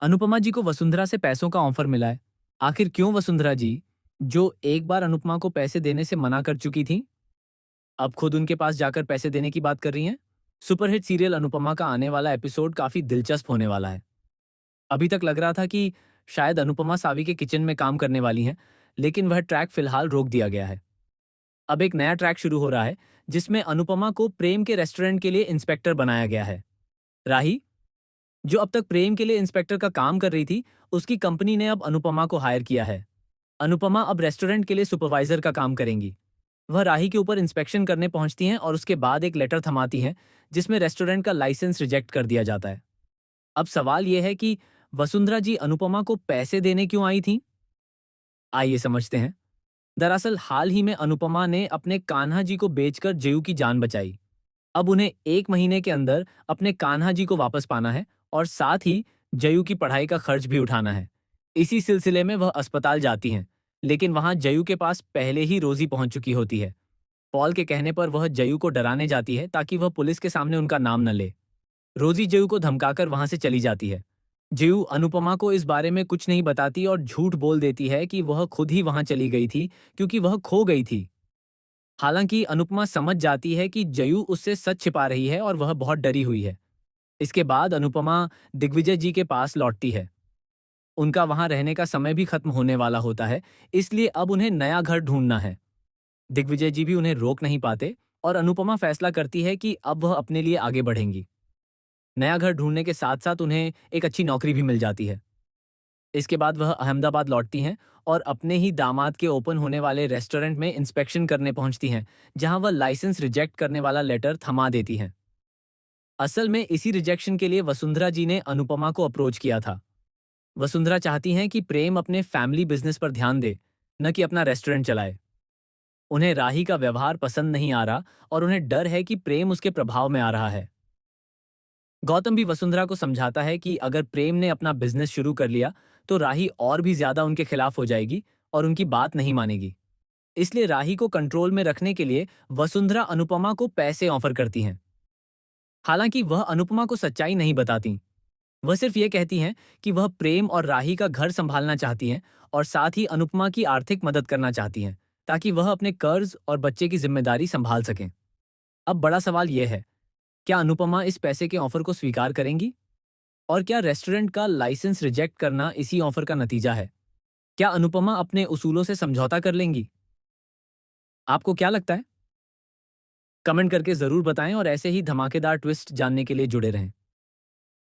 अनुपमा जी को वसुंधरा से पैसों का ऑफर मिला है। आखिर क्यों वसुंधरा जी, जो एक बार अनुपमा को पैसे देने से मना कर चुकी थीं, अब खुद उनके पास जाकर पैसे देने की बात कर रही हैं? सुपरहिट सीरियल अनुपमा का आने वाला एपिसोड काफी दिलचस्प होने वाला है। अभी तक लग रहा था कि शायद अनुपमा सावी के किचन में काम करने वाली हैं, लेकिन वह ट्रैक फिलहाल रोक दिया गया है। अब एक नया ट्रैक शुरू हो रहा है, जिसमें अनुपमा को प्रेम के रेस्टोरेंट के लिए इंस्पेक्टर बनाया गया है। राही, जो अब तक प्रेम के लिए इंस्पेक्टर का काम कर रही थी, उसकी कंपनी ने अब अनुपमा को हायर किया है। अनुपमा अब रेस्टोरेंट के लिए सुपरवाइजर का काम करेंगी। वह राही के ऊपर इंस्पेक्शन करने पहुंचती हैं और उसके बाद एक लेटर थमाती हैं, जिसमें रेस्टोरेंट का लाइसेंस रिजेक्ट कर दिया जाता है। अब सवाल यह है कि वसुंधरा जी अनुपमा को पैसे देने क्यों आई थीं? आइए समझते हैं। दरअसल हाल ही में अनुपमा ने अपने कान्हा जी को बेचकर जयू की जान बचाई। अब उन्हें 1 महीने के अंदर अपने कान्हा जी को वापस पाना है और साथ ही जयू की पढ़ाई का खर्च भी उठाना है। इसी सिलसिले में वह अस्पताल जाती हैं, लेकिन वहां जयू के पास पहले ही रोजी पहुंच चुकी होती है। पॉल के कहने पर वह जयू को डराने जाती है ताकि वह पुलिस के सामने उनका नाम न ले। रोजी जयू को धमकाकर वहां से चली जाती है। जयू अनुपमा को इस बारे में कुछ नहीं बताती और झूठ बोल देती है कि वह खुद ही वहां चली गई थी, क्योंकि वह खो गई थी। हालांकि अनुपमा समझ जाती है कि जयू उससे सच छिपा रही है और वह बहुत डरी हुई है। इसके बाद अनुपमा दिग्विजय जी के पास लौटती है। उनका वहां रहने का समय भी खत्म होने वाला होता है, इसलिए अब उन्हें नया घर ढूंढना है। दिग्विजय जी भी उन्हें रोक नहीं पाते और अनुपमा फैसला करती है कि अब वह अपने लिए आगे बढ़ेंगी। नया घर ढूंढने के साथ साथ उन्हें एक अच्छी नौकरी भी मिल जाती है। इसके बाद वह अहमदाबाद लौटती हैं और अपने ही दामाद के ओपन होने वाले रेस्टोरेंट में इंस्पेक्शन करने पहुंचती हैं, जहां वह लाइसेंस रिजेक्ट करने वाला लेटर थमा देती हैं। असल में इसी रिजेक्शन के लिए वसुंधरा जी ने अनुपमा को अप्रोच किया था। वसुंधरा चाहती हैं कि प्रेम अपने फैमिली बिजनेस पर ध्यान दे, न कि अपना रेस्टोरेंट चलाए। उन्हें राही का व्यवहार पसंद नहीं आ रहा और उन्हें डर है कि प्रेम उसके प्रभाव में आ रहा है। गौतम भी वसुंधरा को समझाता है कि अगर प्रेम ने अपना बिजनेस शुरू कर लिया तो राही और भी ज्यादा उनके खिलाफ हो जाएगी और उनकी बात नहीं मानेगी। इसलिए राही को कंट्रोल में रखने के लिए वसुंधरा अनुपमा को पैसे ऑफर करती हैं। हालांकि वह अनुपमा को सच्चाई नहीं बताती। वह सिर्फ ये कहती हैं कि वह प्रेम और राही का घर संभालना चाहती हैं और साथ ही अनुपमा की आर्थिक मदद करना चाहती हैं, ताकि वह अपने कर्ज और बच्चे की जिम्मेदारी संभाल सकें। अब बड़ा सवाल यह है, क्या अनुपमा इस पैसे के ऑफर को स्वीकार करेंगी? और क्या रेस्टोरेंट का लाइसेंस रिजेक्ट करना इसी ऑफर का नतीजा है? क्या अनुपमा अपने उसूलों से समझौता कर लेंगी? आपको क्या लगता है? कमेंट करके जरूर बताएं और ऐसे ही धमाकेदार ट्विस्ट जानने के लिए जुड़े रहें।